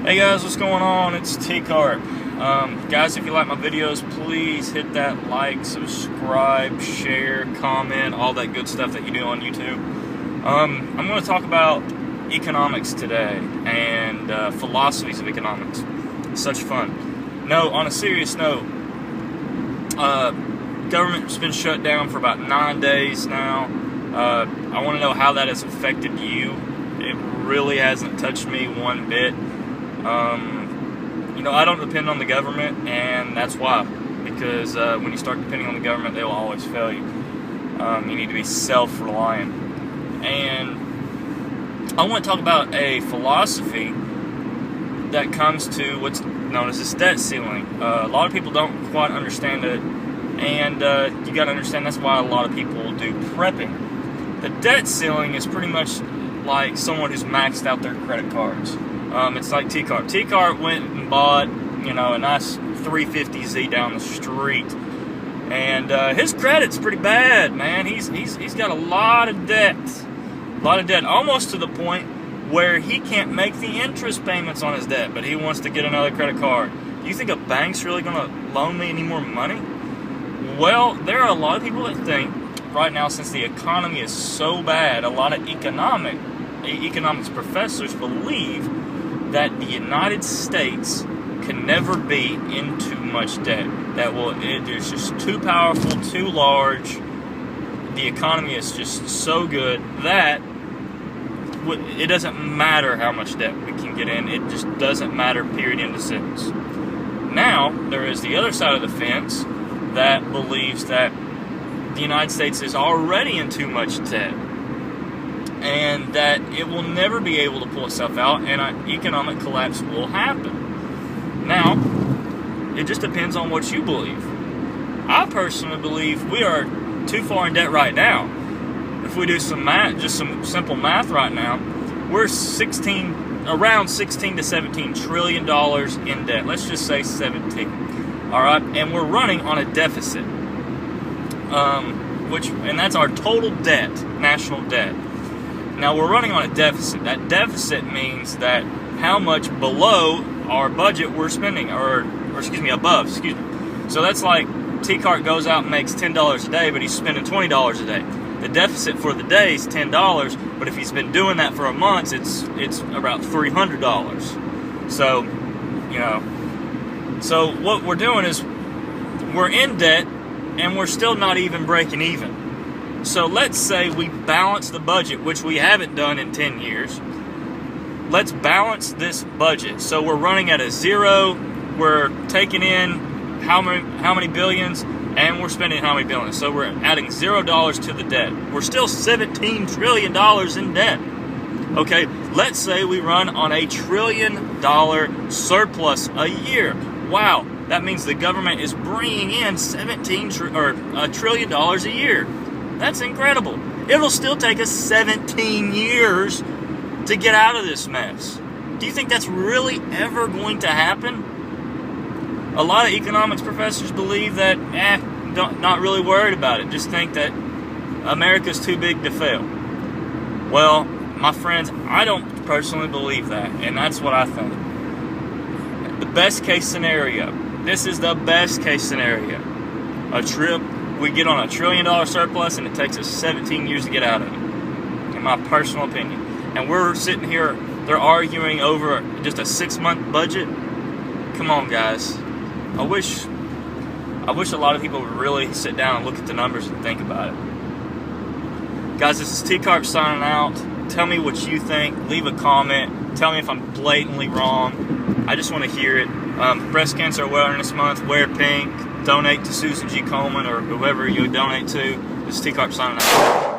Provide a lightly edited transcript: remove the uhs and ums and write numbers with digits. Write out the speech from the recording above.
Hey guys, what's going on? It's Tcarp. Guys, if you like my videos, please hit that like, subscribe, share, comment, all that good stuff that you do on YouTube. I'm going to talk about economics today and philosophies of economics. Such fun. No, on a serious note, government's been shut down for about 9 days now. I want to know how that has affected you. It really hasn't touched me one bit. I don't depend on the government, and that's why. Because when you start depending on the government, they will always fail you. You need to be self-reliant. And I want to talk about a philosophy that comes to what's known as this debt ceiling. A lot of people don't quite understand it, and you got to understand that's why a lot of people do prepping. The debt ceiling is pretty much like someone who's maxed out their credit cards. It's like Tcarp. Tcarp went and bought, a nice 350Z down the street, and his credit's pretty bad, man. He's got a lot of debt, almost to the point where he can't make the interest payments on his debt, but he wants to get another credit card. Do you think a bank's really going to loan me any more money? Well, there are a lot of people that think right now, since the economy is so bad, a lot of economics professors believe that the United States can never be in too much debt. It's just too powerful, too large. The economy is just so good that it doesn't matter how much debt we can get in. It just doesn't matter, period, end of sentence. Now, there is the other side of the fence that believes that the United States is already in too much debt, and that it will never be able to pull itself out, and an economic collapse will happen. Now, it just depends on what you believe. I personally believe we are too far in debt right now. If we do some math, just some simple math right now, we're around 16 to 17 trillion dollars in debt. Let's just say 17. All right, and we're running on a deficit, and that's our total debt, national debt. Now, we're running on a deficit. That deficit means that how much below our budget we're spending, above. So that's like Tcarp goes out and makes $10 a day, but he's spending $20 a day. The deficit for the day is $10, but if he's been doing that for a month, it's about $300. So what we're doing is we're in debt, and we're still not even breaking even. So let's say we balance the budget, which we haven't done in 10 years. Let's balance this budget. So we're running at a zero. We're taking in how many billions, and we're spending how many billions. So we're adding $0 to the debt. We're still $17 trillion in debt. Okay, let's say we run on a $1 trillion surplus a year. Wow, that means the government is bringing in $1 trillion a year. That's incredible. It'll still take us 17 years to get out of this mess. Do you think that's really ever going to happen? A lot of economics professors believe that, not really worried about it. Just think that America's too big to fail. Well, my friends, I don't personally believe that, and that's what I think. The best case scenario, this is the best case scenario. We get on $1 trillion surplus, and it takes us 17 years to get out of it, in my personal opinion. And we're sitting here, they're arguing over just a 6-month budget. Come on, guys. I wish a lot of people would really sit down and look at the numbers and think about it. Guys, this is Tcarp signing out. Tell me what you think. Leave a comment. Tell me if I'm blatantly wrong. I just want to hear it. Breast Cancer Awareness Month. Wear pink. Donate to Susan G. Komen or whoever you donate to. This is Tcarp signing out.